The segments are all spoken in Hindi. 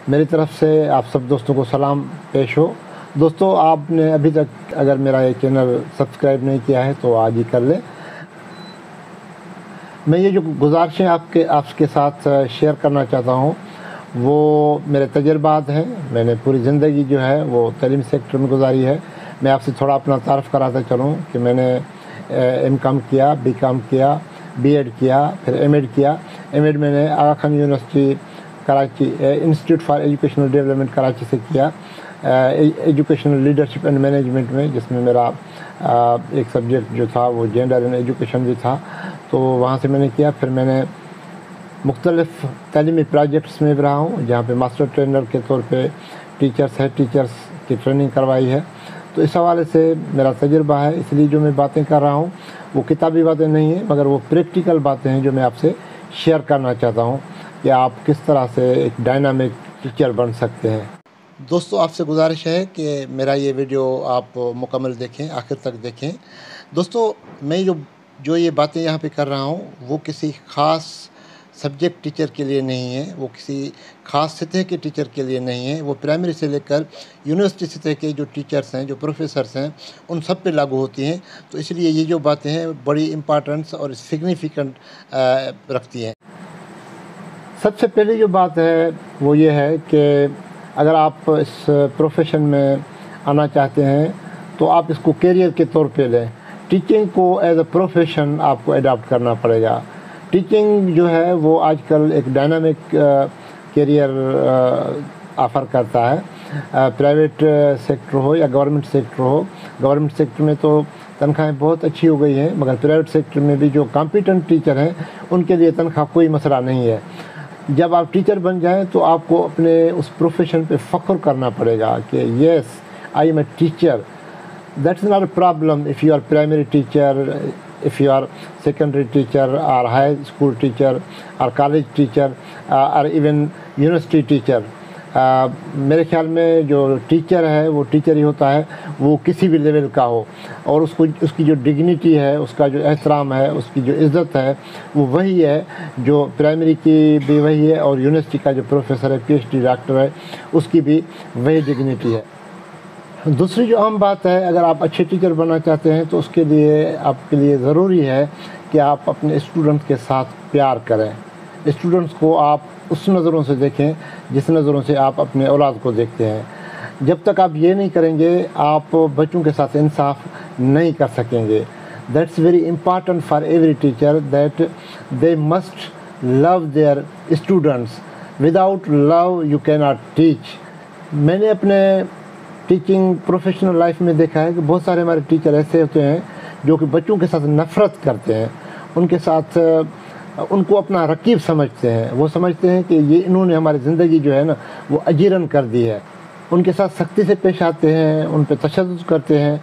मेरी तरफ से आप सब दोस्तों को सलाम पेश हो। दोस्तों, आपने अभी तक अगर मेरा ये चैनल सब्सक्राइब नहीं किया है तो आज ही कर लें। मैं ये जो गुजारिशें आपके साथ शेयर करना चाहता हूँ वो मेरे तजुर्बात हैं। मैंने पूरी ज़िंदगी जो है वो तालीम सेक्टर में गुजारी है। मैं आपसे थोड़ा अपना तारफ़ कराता चलूँ कि मैंने एम.कॉम किया, बी.कॉम किया, बी.एड किया, फिर एम.एड किया। एम.एड मैंने Aga Khan University Karachi institute for educational development Karachi से किया, एजुकेशनल लीडरशिप एंड मैनेजमेंट में, जिसमें मेरा एक सब्जेक्ट जो था वो जेंडर एंड एजुकेशन भी था, तो वहाँ से मैंने किया। फिर मैंने मुख्तलिफ़ तालीमी प्रोजेक्ट्स में भी रहा हूँ जहाँ पे मास्टर ट्रेनर के तौर पे टीचर्स की ट्रेनिंग करवाई है। तो इस हवाले से मेरा तजुर्बा है, इसलिए जो मैं बातें कर रहा हूँ वो किताबी बातें नहीं हैं, मगर वो प्रैक्टिकल बातें हैं जो मैं आपसे शेयर करना चाहता हूँ कि आप किस तरह से एक डायनामिक टीचर बन सकते हैं। दोस्तों, आपसे गुजारिश है कि मेरा ये वीडियो आप मुकम्मल देखें, आखिर तक देखें। दोस्तों, मैं जो ये बातें यहाँ पे कर रहा हूँ वो किसी ख़ास सब्जेक्ट टीचर के लिए नहीं है, वो किसी ख़ास सतह के टीचर के लिए नहीं है। वो प्राइमरी से लेकर यूनिवर्सिटी सतह के जो टीचर्स हैं, जो प्रोफेसर्स हैं, उन सब पे लागू होती हैं। तो इसलिए ये जो बातें हैं बड़ी इम्पॉर्टेंस और सिग्निफिकेंट रखती हैं। सबसे पहले जो बात है वो ये है कि अगर आप इस प्रोफेशन में आना चाहते हैं तो आप इसको करियर के तौर पे लें। टीचिंग को एज अ प्रोफेशन आपको अडॉप्ट करना पड़ेगा। टीचिंग जो है वो आजकल एक डायनामिक करियर ऑफ़र करता है, प्राइवेट सेक्टर हो या गवर्नमेंट सेक्टर हो। गवर्नमेंट सेक्टर में तो तनख्वाहें बहुत अच्छी हो गई हैं, मगर प्राइवेट सेक्टर में भी जो कॉम्पिटेंट टीचर हैं उनके लिए तनख्वाह कोई मसला नहीं है। जब आप टीचर बन जाएं तो आपको अपने उस प्रोफेशन पे फ़ख्र करना पड़ेगा कि yes, I am a teacher. That's not a problem if you are primary teacher, if you are secondary teacher or high school teacher or college teacher or even university teacher। मेरे ख्याल में जो टीचर है वो टीचर ही होता है, वो किसी भी लेवल का हो, और उसकी जो डिग्निटी है, उसका जो एहतराम है, उसकी जो इज़्ज़त है वो वही है जो प्राइमरी की भी वही है, और यूनिवर्सिटी का जो प्रोफेसर है, PhD डॉक्टर है, उसकी भी वही डिग्निटी है। दूसरी जो अहम बात है, अगर आप अच्छे टीचर बनना चाहते हैं तो उसके लिए आपके लिए ज़रूरी है कि आप अपने स्टूडेंट्स के साथ प्यार करें। स्टूडेंट्स को आप उस नज़रों से देखें जिस नज़रों से आप अपने औलाद को देखते हैं। जब तक आप ये नहीं करेंगे आप बच्चों के साथ इंसाफ नहीं कर सकेंगे। That's very important for every teacher that they must love their students. Without love you can not teach. मैंने अपने टीचिंग प्रोफेशनल लाइफ में देखा है कि बहुत सारे हमारे टीचर ऐसे होते हैं जो कि बच्चों के साथ नफ़रत करते हैं, उनके साथ उनको अपना रकीब समझते हैं। वो समझते हैं कि ये इन्होंने हमारी ज़िंदगी जो है ना वो अजीरन कर दी है। उनके साथ सख्ती से पेश आते हैं, उन पर तशद्दुद करते हैं।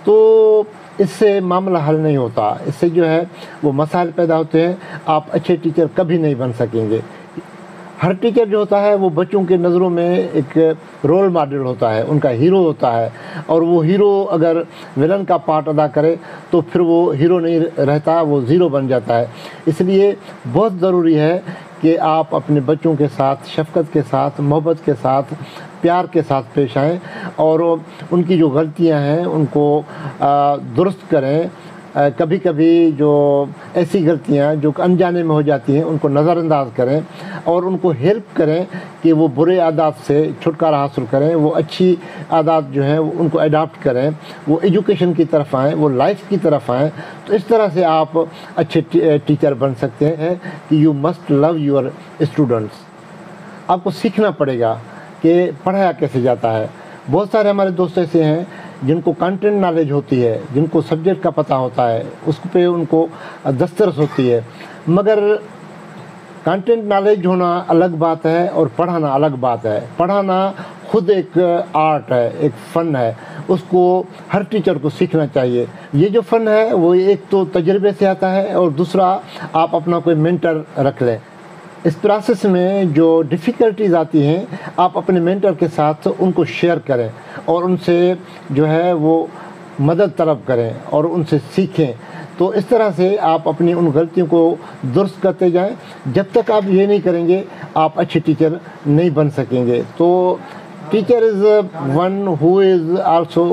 तो इससे मामला हल नहीं होता, इससे जो है वो मसाइल पैदा होते हैं। आप अच्छे टीचर कभी नहीं बन सकेंगे। हर टीचर जो होता है वो बच्चों के नज़रों में एक रोल मॉडल होता है, उनका हीरो होता है, और वो हीरो अगर विलन का पार्ट अदा करे तो फिर वो हीरो नहीं रहता, वो ज़ीरो बन जाता है। इसलिए बहुत ज़रूरी है कि आप अपने बच्चों के साथ शफ़क़त के साथ, मोहब्बत के साथ, प्यार के साथ पेश आएँ और उनकी जो गलतियां हैं उनको दुरुस्त करें। कभी कभी जो ऐसी गलतियां जो अनजाने में हो जाती हैं उनको नज़रअंदाज करें और उनको हेल्प करें कि वो बुरे आदत से छुटकारा हासिल करें, वो अच्छी आदत जो है उनको अडॉप्ट करें, वो एजुकेशन की तरफ आएँ, वो लाइफ की तरफ आएँ। तो इस तरह से आप अच्छे टीचर बन सकते हैं कि you must love your students. आपको सीखना पड़ेगा कि पढ़ाया कैसे जाता है। बहुत सारे हमारे दोस्त ऐसे हैं जिनको कंटेंट नॉलेज होती है, जिनको सब्जेक्ट का पता होता है, उस पे उनको दस्तरस होती है, मगर कंटेंट नॉलेज होना अलग बात है और पढ़ाना अलग बात है। पढ़ाना खुद एक आर्ट है, एक फ़न है, उसको हर टीचर को सीखना चाहिए। ये जो फ़न है वो एक तो तजर्बे से आता है और दूसरा आप अपना कोई मेंटर रख लें। इस प्रोसेस में जो डिफ़िकल्टीज़ आती हैं आप अपने मेंटर के साथ उनको शेयर करें और उनसे जो है वो मदद तलब करें और उनसे सीखें, तो इस तरह से आप अपनी उन गलतियों को दुरुस्त करते जाएं। जब तक आप ये नहीं करेंगे आप अच्छे टीचर नहीं बन सकेंगे। तो teacher is one who is also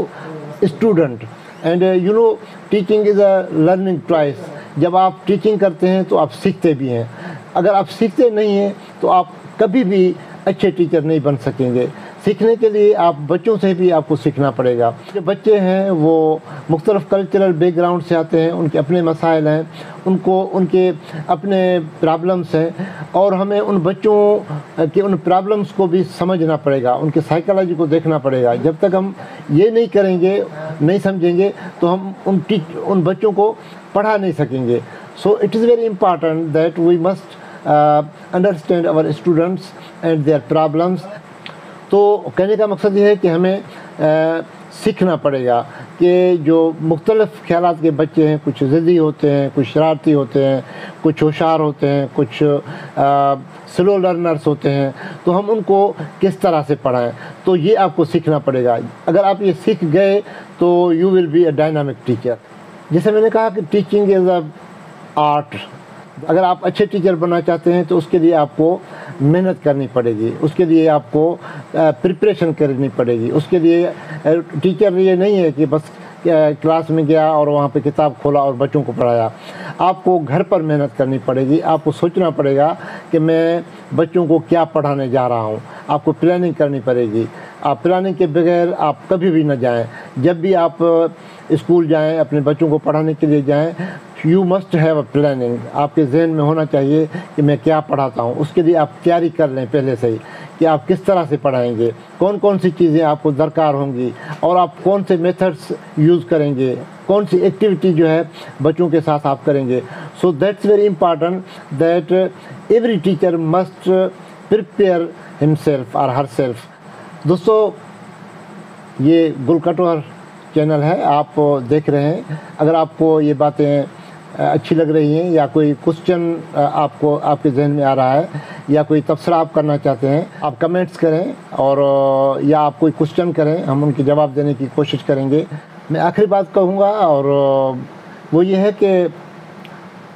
student and you know teaching is a learning twice. जब आप टीचिंग करते हैं तो आप सीखते भी हैं। अगर आप सीखते नहीं हैं तो आप कभी भी अच्छे टीचर नहीं बन सकेंगे। सीखने के लिए आप बच्चों से भी आपको सीखना पड़ेगा। जो बच्चे हैं वो मुख्तलिफ़ कल्चरल बैकग्राउंड से आते हैं, उनके अपने मसाइल हैं, उनको उनके अपने प्रॉब्लम्स हैं और हमें उन बच्चों के उन प्रॉब्लम्स को भी समझना पड़ेगा, उनके साइकोलॉजी को देखना पड़ेगा। जब तक हम ये नहीं करेंगे, नहीं समझेंगे तो हम उन बच्चों को पढ़ा नहीं सकेंगे। So it is very important that we must understand our students and their problems. तो कहने का मकसद ये है कि हमें सीखना पड़ेगा कि जो मुख्तलिफ़ ख़यालात के बच्चे हैं, कुछ ज़िद्दी होते हैं, कुछ शरारती होते हैं, कुछ होशियार होते हैं, कुछ स्लो लर्नर्स होते हैं, तो हम उनको किस तरह से पढ़ाएं, तो ये आपको सीखना पड़ेगा। अगर आप ये सीख गए तो you will be a dynamic teacher. जैसे मैंने कहा कि टीचिंग इज़ अ आर्ट। अगर आप अच्छे टीचर बनना चाहते हैं तो उसके लिए आपको मेहनत करनी पड़ेगी, उसके लिए आपको प्रिपरेशन करनी पड़ेगी। उसके लिए टीचर ये नहीं है कि बस क्लास में गया और वहाँ पे किताब खोला और बच्चों को पढ़ाया। आपको घर पर मेहनत करनी पड़ेगी। आपको सोचना पड़ेगा कि मैं बच्चों को क्या पढ़ाने जा रहा हूँ। आपको प्लानिंग करनी पड़ेगी। आप प्लानिंग के बगैर आप कभी भी न जाएं। जब भी आप स्कूल जाएं, अपने बच्चों को पढ़ाने के लिए जाएं, you must have a planning. आपके जहन में होना चाहिए कि मैं क्या पढ़ाता हूँ। उसके लिए आप तैयारी कर लें पहले से ही कि आप किस तरह से पढ़ाएंगे, कौन कौन सी चीज़ें आपको दरकार होंगी और आप कौन से मेथड्स यूज़ करेंगे, कौन सी एक्टिविटी जो है बच्चों के साथ आप करेंगे। So that's very important that every teacher must prepare himself और हर सेल्फ। दोस्तों, ये गुलकटोर चैनल है, आप देख रहे हैं। अगर आपको ये बातें अच्छी लग रही हैं या कोई क्वेश्चन आपको आपके जहन में आ रहा है या कोई तबसरा आप करना चाहते हैं, आप कमेंट्स करें और या आप कोई क्वेश्चन करें, हम उनके जवाब देने की कोशिश करेंगे। मैं आखिरी बात कहूँगा और वो ये है कि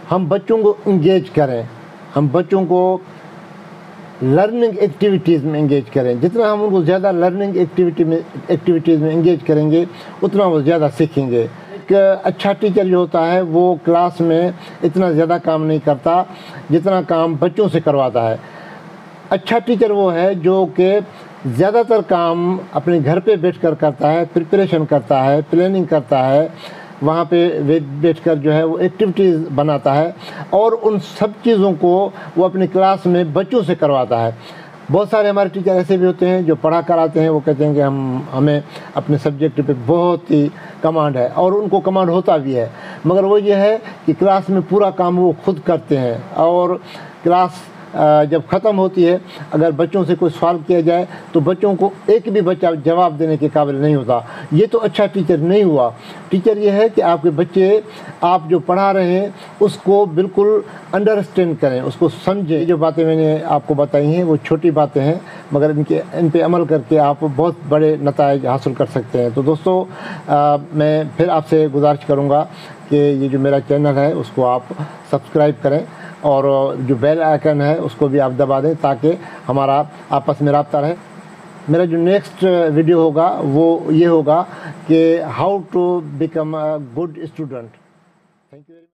हम बच्चों को इंगेज करें, हम बच्चों को लर्निंग एक्टिविटीज़ में इंगेज करें। जितना हम उनको ज़्यादा लर्निंग एक्टिविटीज़ में इंगेज करेंगे उतना वो ज़्यादा सीखेंगे। एक अच्छा टीचर जो होता है वो क्लास में इतना ज़्यादा काम नहीं करता जितना काम बच्चों से करवाता है। अच्छा टीचर वो है जो कि ज़्यादातर काम अपने घर पे बैठकर करता है, प्रिपरेशन करता है, प्लानिंग करता है, वहाँ पे बैठकर जो है वो एक्टिविटीज़ बनाता है और उन सब चीज़ों को वो अपनी क्लास में बच्चों से करवाता है। बहुत सारे हमारे टीचर ऐसे भी होते हैं जो पढ़ा कर आते हैं, वो कहते हैं कि हमें अपने सब्जेक्ट पे बहुत ही कमांड है और उनको कमांड होता भी है, मगर वो ये है कि क्लास में पूरा काम वो खुद करते हैं और क्लास जब ख़त्म होती है अगर बच्चों से कोई सवाल किया जाए तो बच्चों को एक भी बच्चा जवाब देने के काबिल नहीं होता। ये तो अच्छा टीचर नहीं हुआ। टीचर ये है कि आपके बच्चे आप जो पढ़ा रहे हैं उसको बिल्कुल अंडरस्टैंड करें, उसको समझें। जो बातें मैंने आपको बताई हैं वो छोटी बातें हैं, मगर इन पे अमल करके आप बहुत बड़े नताइज हासिल कर सकते हैं। तो दोस्तों, मैं फिर आपसे गुजारिश करूँगा कि ये जो मेरा चैनल है उसको आप सब्सक्राइब करें और जो बेल आइकन है उसको भी आप दबा दें ताकि हमारा आपस में रब्ता रहे। मेरा जो नेक्स्ट वीडियो होगा वो ये होगा कि how to become a good student. Thank you.